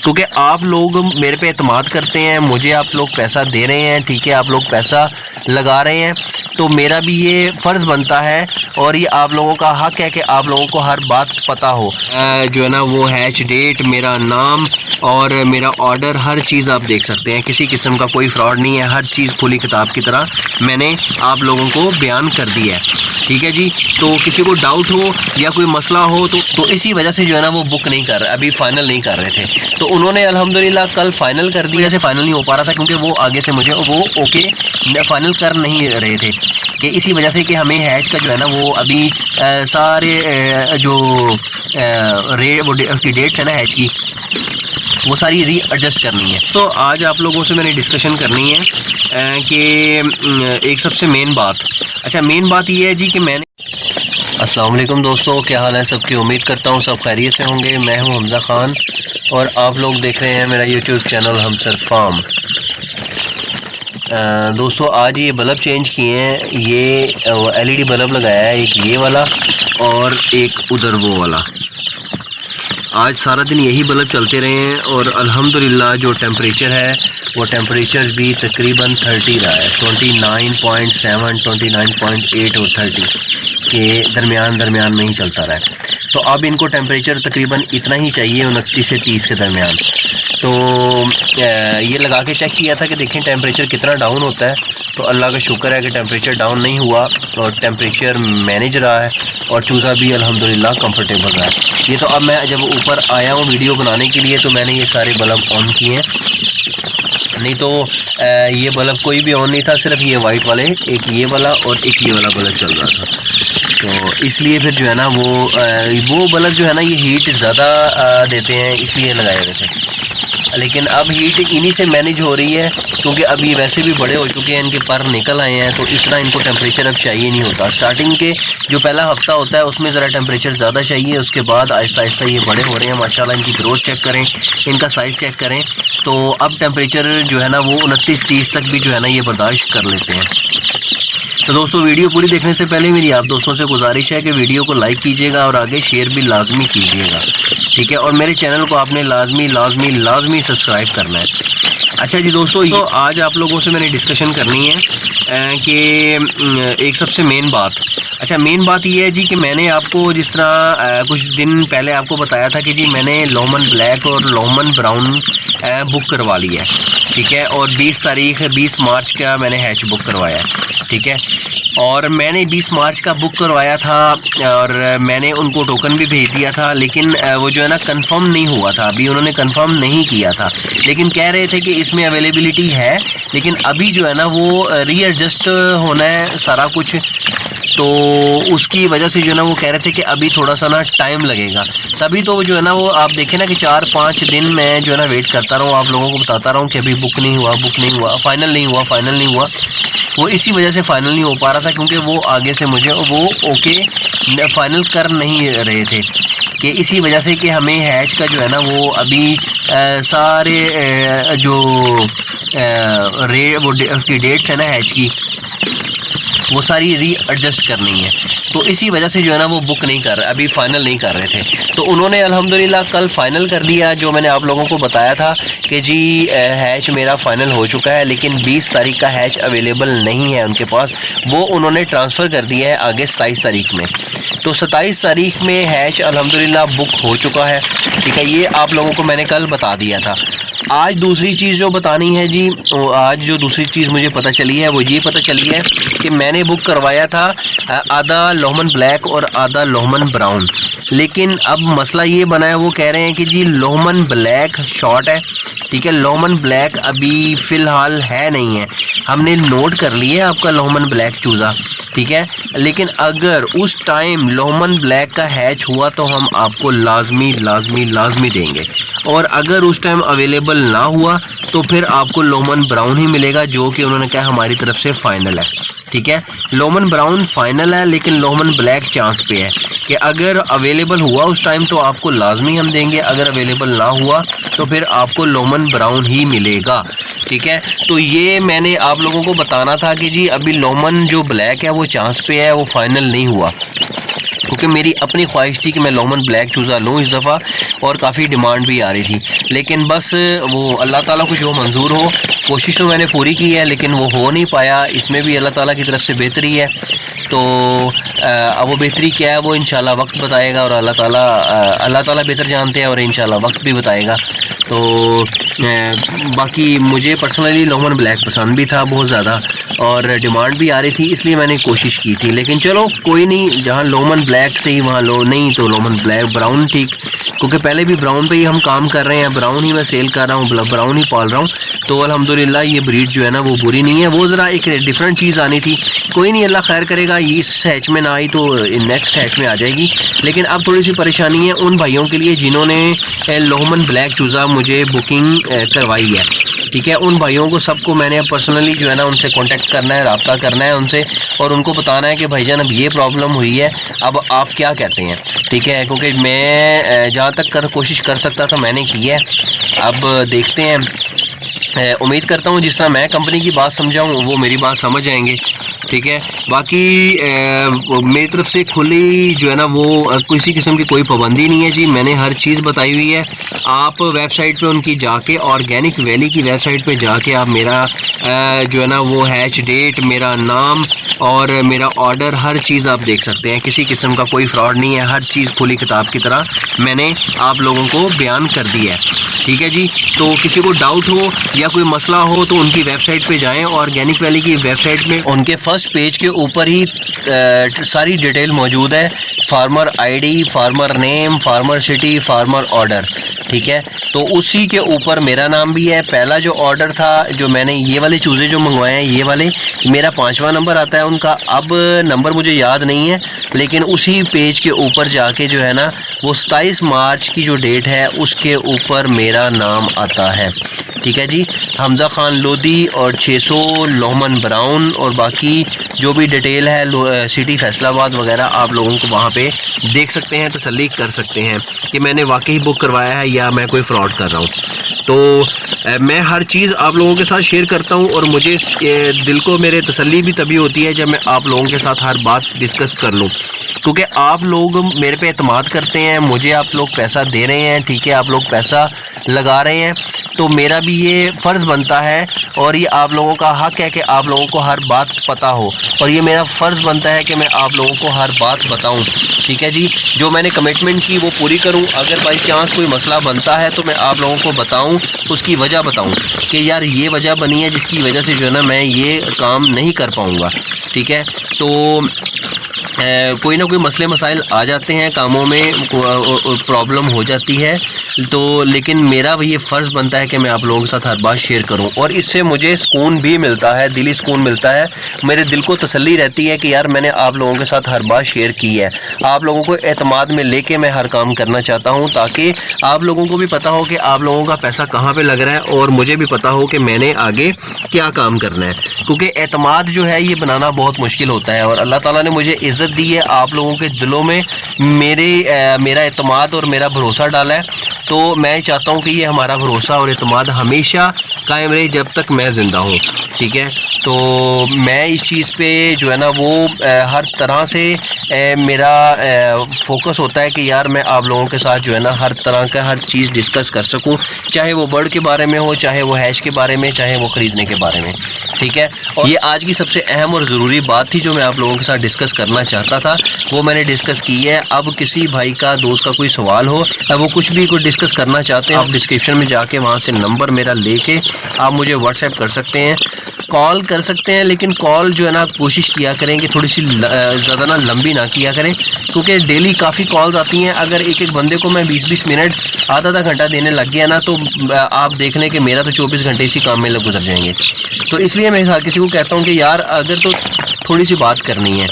क्योंकि आप लोग मेरे पे एतमाद करते हैं, मुझे आप लोग पैसा दे रहे हैं, ठीक है, आप लोग पैसा लगा रहे हैं, तो मेरा भी ये फ़र्ज़ बनता है और ये आप लोगों का हक़ है कि आप लोगों को हर बात पता हो। जो है ना वो हैच डेट, मेरा नाम और मेरा ऑर्डर, हर चीज़ आप देख सकते हैं। किसी किस्म का कोई फ्रॉड नहीं है, हर चीज़ खुली किताब की तरह मैंने आप लोगों को बयान कर दिया है, ठीक है जी। तो किसी को डाउट हो या कोई मसला हो तो इसी वजह से जो है ना वो बुक नहीं कर रहे, अभी फ़ाइनल नहीं कर रहे थे, तो उन्होंने अल्हम्दुलिल्लाह कल फ़ाइनल कर दिया। से फ़ाइनल नहीं हो पा रहा था क्योंकि वो आगे से मुझे वो ओके फ़ाइनल कर नहीं रहे थे, कि इसी वजह से कि हमें हैच का जो है ना वो अभी सारे जो उसकी डेट्स है ना हैच की, वो सारी री एडजस्ट करनी है। तो आज आप लोगों से मैंने डिस्कशन करनी है कि एक सबसे मेन बात, अच्छा मेन बात ये है जी कि मैंने अस्सलाम वालेकुम दोस्तों, क्या हाल है सबकी। उम्मीद करता हूँ सब खैरियत से होंगे। मैं हूँ हमज़ा ख़ान और आप लोग देख रहे हैं मेरा यूट्यूब चैनल हमसर फार्म। दोस्तों आज ये बल्ब चेंज किए हैं, ये एलईडी बल्ब लगाया है, एक ये वाला और एक उधर वो वाला। आज सारा दिन यही बल्ब चलते रहे हैं और अल्हम्दुलिल्लाह जो टेम्परेचर है वो टेम्परेचर भी तकरीबन 30 रहा है, 29.7, 29.8 और 30 के दरमियान में ही चलता रहा है। तो अब इनको टेम्परेचर तकरीबन इतना ही चाहिए, 29 से 30 के दरमियान। तो ये लगा के चेक किया था कि देखें टेम्परेचर कितना डाउन होता है, तो अल्लाह का शुक्र है कि टेम्परेचर डाउन नहीं हुआ और टेम्परेचर मैनेज रहा है और चूज़ा भी अल्हम्दुलिल्लाह कंफर्टेबल रहा है। ये तो अब मैं जब ऊपर आया हूँ वीडियो बनाने के लिए तो मैंने ये सारे बल्ब ऑन किए हैं, नहीं तो ये बल्ब कोई भी ऑन नहीं था, सिर्फ ये वाइट वाले, एक ये वाला और एक ये वाला बल्ब चल रहा था। तो इसलिए फिर जो है ना वो बल्ब जो है ना ये हीट ज़्यादा देते हैं, इसलिए लगाए हुए थे। लेकिन अब हीट इन्हीं से मैनेज हो रही है क्योंकि अब ये वैसे भी बड़े हो चुके हैं, इनके पर निकल आए हैं, तो इतना इनको टेम्परेचर अब चाहिए नहीं होता। स्टार्टिंग के जो पहला हफ्ता होता है उसमें ज़रा टेम्परेचर ज़्यादा चाहिए, उसके बाद आहिस्ता आहिस्ता ये बड़े हो रहे हैं माशाल्लाह। इनकी ग्रोथ चेक करें, इनका साइज़ चेक करें, तो अब टेम्परेचर जो है ना वो 29-30 तक भी जो है ना ये बर्दाश्त कर लेते हैं। तो दोस्तों वीडियो पूरी देखने से पहले मेरी आप दोस्तों से गुजारिश है कि वीडियो को लाइक कीजिएगा और आगे शेयर भी लाजमी कीजिएगा, ठीक है, और मेरे चैनल को आपने लाजमी सब्सक्राइब करना है। अच्छा जी दोस्तों, तो आज आप लोगों से मैंने डिस्कशन करनी है कि एक सबसे मेन बात, अच्छा मेन बात ये है जी कि मैंने आपको जिस तरह कुछ दिन पहले आपको बताया था कि जी मैंने लोमन ब्लैक और लोमन ब्राउन बुक करवा ली है, ठीक है, और 20 मार्च का मैंने हैच बुक करवाया है, ठीक है, और मैंने 20 मार्च का बुक करवाया था और मैंने उनको टोकन भी भेज दिया था, लेकिन वो जो है ना कंफर्म नहीं हुआ था, अभी उन्होंने कंफर्म नहीं किया था, लेकिन कह रहे थे कि इसमें अवेलेबिलिटी है, लेकिन अभी जो है ना वो रीएडजस्ट होना है सारा कुछ, तो उसकी वजह से जो है ना वो कह रहे थे कि अभी थोड़ा सा ना टाइम लगेगा। तभी तो जो है ना वो आप देखें ना कि 4-5 दिन मैं जो है ना वेट करता रहूँ, आप लोगों को बताता रहूँ कि अभी बुक नहीं हुआ, फ़ाइनल नहीं हुआ। वो इसी वजह से फ़ाइनल नहीं हो पा रहा था क्योंकि वो आगे से मुझे वो ओके फ़ाइनल कर नहीं रहे थे, कि इसी वजह से कि हमें हैच का जो है ना वो अभी सारे जो उसकी डेट्स है ना हैच की, वो सारी री एडजस्ट करनी है, तो इसी वजह से जो है ना वो बुक नहीं कर रहे, अभी फ़ाइनल नहीं कर रहे थे। तो उन्होंने अल्हम्दुलिल्लाह कल फ़ाइनल कर दिया, जो मैंने आप लोगों को बताया था कि जी हैच मेरा फ़ाइनल हो चुका है, लेकिन 20 तारीख का हैच अवेलेबल नहीं है उनके पास, वो उन्होंने ट्रांसफ़र कर दिया है आगे 27 तारीख में। तो 27 तारीख में हैच अल्हम्दुलिल्लाह बुक हो चुका है, ठीक है, ये आप लोगों को मैंने कल बता दिया था। आज दूसरी चीज़ जो बतानी है जी, आज जो दूसरी चीज़ मुझे पता चली है वो ये पता चली है कि मैंने बुक करवाया था आधा लोमन ब्लैक और आधा लोमन ब्राउन, लेकिन अब मसला ये बना है, वो कह रहे हैं कि जी लोमन ब्लैक शॉर्ट है, ठीक है, लोमन ब्लैक अभी फ़िलहाल है नहीं है, हमने नोट कर लिया आपका लोमन ब्लैक चूज़ा, ठीक है, लेकिन अगर उस टाइम लोमन ब्लैक का हैच हुआ तो हम आपको लाजमी देंगे, और अगर उस टाइम अवेलेबल ना हुआ तो फिर आपको लोमन ब्राउन ही मिलेगा, जो कि उन्होंने कहा हमारी तरफ से फ़ाइनल है, ठीक है। लोमन ब्राउन फ़ाइनल है, लेकिन लोमन ब्लैक चांस पे है कि अगर अवेलेबल हुआ उस टाइम तो आपको लाजमी हम देंगे, अगर अवेलेबल ना हुआ तो फिर आपको लोमन ब्राउन ही मिलेगा, ठीक है। तो ये मैंने आप लोगों को बताना था कि जी अभी लोमन जो ब्लैक है वो चांस पे है, वो फ़ाइनल नहीं हुआ, क्योंकि मेरी अपनी ख्वाहिश थी कि मैं लोमन ब्लैक चूज़ा लूँ इस दफ़ा, और काफ़ी डिमांड भी आ रही थी। लेकिन बस वो अल्लाह ताला को जो मंजूर हो, कोशिश तो मैंने पूरी की है लेकिन वो हो नहीं पाया। इसमें भी अल्लाह ताला की तरफ से बेहतरी है। तो अब वो बेहतरी क्या है वो इंशाल्लाह वक्त बताएगा, और अल्लाह ताला बेहतर जानते हैं और इंशाल्लाह वक्त भी बताएगा। तो बाकी मुझे पर्सनली लोमन ब्लैक पसंद भी था बहुत ज़्यादा, और डिमांड भी आ रही थी, इसलिए मैंने कोशिश की थी। लेकिन चलो कोई नहीं, जहाँ लोमन ब्लैक से ही वहाँ नहीं तो लोमन ब्लैक ब्राउन ठीक, क्योंकि पहले भी ब्राउन पे ही हम काम कर रहे हैं, ब्राउन ही मैं सेल कर रहा हूँ, ब्राउन ही पाल रहा हूँ। तो अल्हम्दुलिल्लाह ये ब्रीड जो है ना वो बुरी नहीं है। वो ज़रा एक डिफरेंट चीज़ आनी थी, कोई नहीं, अल्लाह खैर करेगा। इस हैच में ना आई तो नेक्स्ट हैच में आ जाएगी। लेकिन अब थोड़ी सी परेशानी है उन भाइयों के लिए जिन्होंने लोमन ब्लैक चूज़ा मुझे बुकिंग करवाई है, ठीक है। उन भाइयों को सबको मैंने पर्सनली जो है ना उनसे कांटेक्ट करना है, रब्ता करना है उनसे, और उनको बताना है कि भाईजान अब ये प्रॉब्लम हुई है, अब आप क्या कहते हैं, ठीक है। क्योंकि मैं जहाँ तक कोशिश कर सकता था मैंने की है, अब देखते हैं। उम्मीद करता हूँ जिस तरह मैं कंपनी की बात समझाऊँ वो मेरी बात समझ जाएंगे, ठीक है। बाकी मेरी तरफ से खुली जो है ना वो किसी किस्म की कोई पाबंदी नहीं है जी, मैंने हर चीज़ बताई हुई है। आप वेबसाइट पे उनकी जाके, ऑर्गेनिक वैली की वेबसाइट पे जाके आप मेरा जो है ना वो हैच डेट, मेरा नाम और मेरा ऑर्डर, हर चीज़ आप देख सकते हैं। किसी किस्म का कोई फ्रॉड नहीं है, हर चीज़ खुली किताब की तरह मैंने आप लोगों को बयान कर दी है, ठीक है जी। तो किसी को डाउट हो या कोई मसला हो तो उनकी वेबसाइट पे जाएं, ऑर्गेनिक वैली की वेबसाइट में उनके फर्स्ट पेज के ऊपर ही सारी डिटेल मौजूद है, farmer ID, farmer name, farmer city, farmer order, ठीक है। तो उसी के ऊपर मेरा नाम भी है। पहला जो ऑर्डर था, जो मैंने ये वाले चूज़े जो मंगवाए हैं, ये वाले मेरा 5वां नंबर आता है उनका, अब नंबर मुझे याद नहीं है, लेकिन उसी पेज के ऊपर जाके जो है ना वो 27 मार्च की जो डेट है उसके ऊपर मेरा नाम आता है, ठीक है जी। हमज़ा खान लोधी और 600 लोमन ब्राउन, और बाकी जो भी डिटेल है सिटी फैसलाबाद वगैरह आप लोगों को वहाँ पे देख सकते हैं, तसल्ली कर सकते हैं कि मैंने वाकई बुक करवाया है या मैं कोई फ्रॉड कर रहा हूँ। तो मैं हर चीज़ आप लोगों के साथ शेयर करता हूँ, और मुझे दिल को मेरे तसल्ली भी तभी होती है जब मैं आप लोगों के साथ हर बात डिस्कस कर लूँ, क्योंकि आप लोग मेरे पे एतमाद करते हैं, मुझे आप लोग पैसा दे रहे हैं, ठीक है, आप लोग पैसा लगा रहे हैं, तो मेरा भी ये फ़र्ज़ बनता है और ये आप लोगों का हक़ है कि आप लोगों को हर बात पता हो, और ये मेरा फ़र्ज़ बनता है कि मैं आप लोगों को हर बात बताऊं, ठीक है जी। जो मैंने कमिटमेंट की वो पूरी करूं। अगर बाई चांस कोई मसला बनता है तो मैं आप लोगों को बताऊं, उसकी वजह बताऊं कि यार ये वजह बनी है जिसकी वजह से जो है ना मैं ये काम नहीं कर पाऊँगा, ठीक है। तो कोई ना कोई मसले मसाइल आ जाते हैं, कामों में प्रॉब्लम हो जाती है, तो लेकिन मेरा ये फ़र्ज़ बनता है कि मैं आप लोगों के साथ हर बात शेयर करूं, और इससे मुझे सुकून भी मिलता है, दिली सुकून मिलता है। मेरे दिल को तसल्ली रहती है कि यार मैंने आप लोगों के साथ हर बात शेयर की है। आप लोगों को एतमाद में लेके मैं हर काम करना चाहता हूं, ताकि आप लोगों को भी पता हो कि आप लोगों का पैसा कहाँ पर लग रहा है, और मुझे भी पता हो कि मैंने आगे क्या काम करना है, क्योंकि एतमाद जो है ये बनाना बहुत मुश्किल होता है। और अल्लाह ताला ने मुझे इज़्ज़त दी है, आप लोगों के दिलों में मेरा एतमाद और मेरा भरोसा डाला है, तो मैं चाहता हूं कि ये हमारा भरोसा और एतमाद हमेशा कायम रहे जब तक मैं ज़िंदा हूं, ठीक है। तो मैं इस चीज़ पे जो है ना वो हर तरह से मेरा फोकस होता है कि यार मैं आप लोगों के साथ जो है ना हर तरह का हर चीज़ डिस्कस कर सकूं, चाहे वो बर्ड के बारे में हो, चाहे वो हैश के बारे में, चाहे वो ख़रीदने के बारे में, ठीक है। और ये आज की सबसे अहम और ज़रूरी बात थी जो मैं आप लोगों के साथ डिस्कस करना चाहता था, वो मैंने डिस्कस की है। अब किसी भाई का, दोस्त का कोई सवाल हो, अब वो कुछ भी कोई डिस्कस करना चाहते हैं, आप डिस्क्रिप्शन में जाके वहाँ से नंबर मेरा लेके आप मुझे व्हाट्सएप कर सकते हैं, कॉल कर सकते हैं। लेकिन कॉल जो है ना कोशिश किया करें कि थोड़ी सी ज़्यादा ना लंबी ना किया करें, क्योंकि डेली काफ़ी कॉल्स आती हैं। अगर एक एक बंदे को मैं 20-20 मिनट, आधा घंटा देने लग गया ना, तो आप देख लें कि मेरा तो 24 घंटे इसी काम में गुजर जाएंगे। तो इसलिए मैं हर किसी को कहता हूँ कि यार अगर तो थोड़ी सी बात करनी है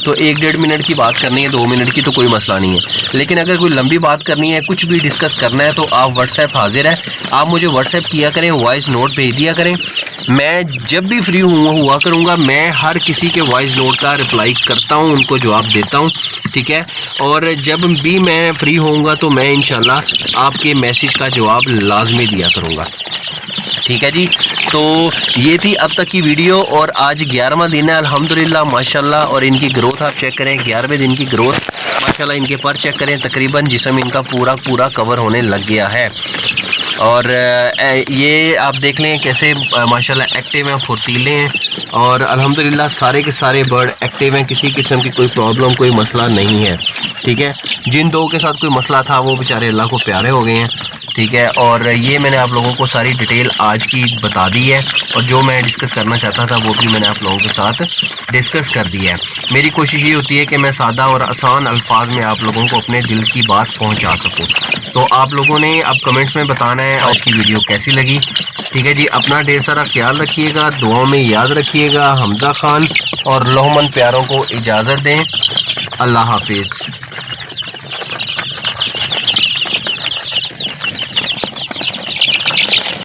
तो 1-1.5 मिनट की बात करनी है, 2 मिनट की तो कोई मसला नहीं है, लेकिन अगर कोई लंबी बात करनी है, कुछ भी डिस्कस करना है, तो आप व्हाट्सएप हाजिर है, आप मुझे व्हाट्सएप किया करें, वॉइस नोट भेज दिया करें। मैं जब भी फ्री हुआ करूँगा, मैं हर किसी के वॉइस नोट का रिप्लाई करता हूँ, उनको जवाब देता हूँ, ठीक है। और जब भी मैं फ्री होऊंगा तो मैं इंशाल्लाह आपके मैसेज का जवाब लाजमी दिया करूँगा, ठीक है जी। तो ये थी अब तक की वीडियो, और आज 11वां दिन है अल्हम्दुलिल्लाह माशाल्लाह, और इनकी ग्रोथ आप चेक करें, 11वें दिन की ग्रोथ माशाल्लाह इनके पर चेक करें, तकरीबन जिस्म इनका पूरा कवर होने लग गया है। और ये आप देख लें कैसे माशाल्लाह एक्टिव हैं, फुर्तीले हैं और अल्हम्दुलिल्लाह सारे के सारे बर्ड एक्टिव हैं। किसी किस्म की कोई प्रॉब्लम, कोई मसला नहीं है। ठीक है, जिन दो के साथ कोई मसला था वो बेचारे अल्लाह को प्यारे हो गए हैं। ठीक है, और ये मैंने आप लोगों को सारी डिटेल आज की बता दी है और जो मैं डिस्कस करना चाहता था वो भी मैंने आप लोगों के साथ डिस्कस कर दिया है। मेरी कोशिश ये होती है कि मैं सादा और आसान अल्फाज में आप लोगों को अपने दिल की बात पहुंचा सकूं। तो आप लोगों ने अब कमेंट्स में बताना है आज की वीडियो कैसी लगी। ठीक है जी, अपना ढेर सारा ख्याल रखिएगा, दुआओं में याद रखिएगा। हमजा खान और लोहमन प्यारों को इजाज़त दें। अल्लाह हाफिज़।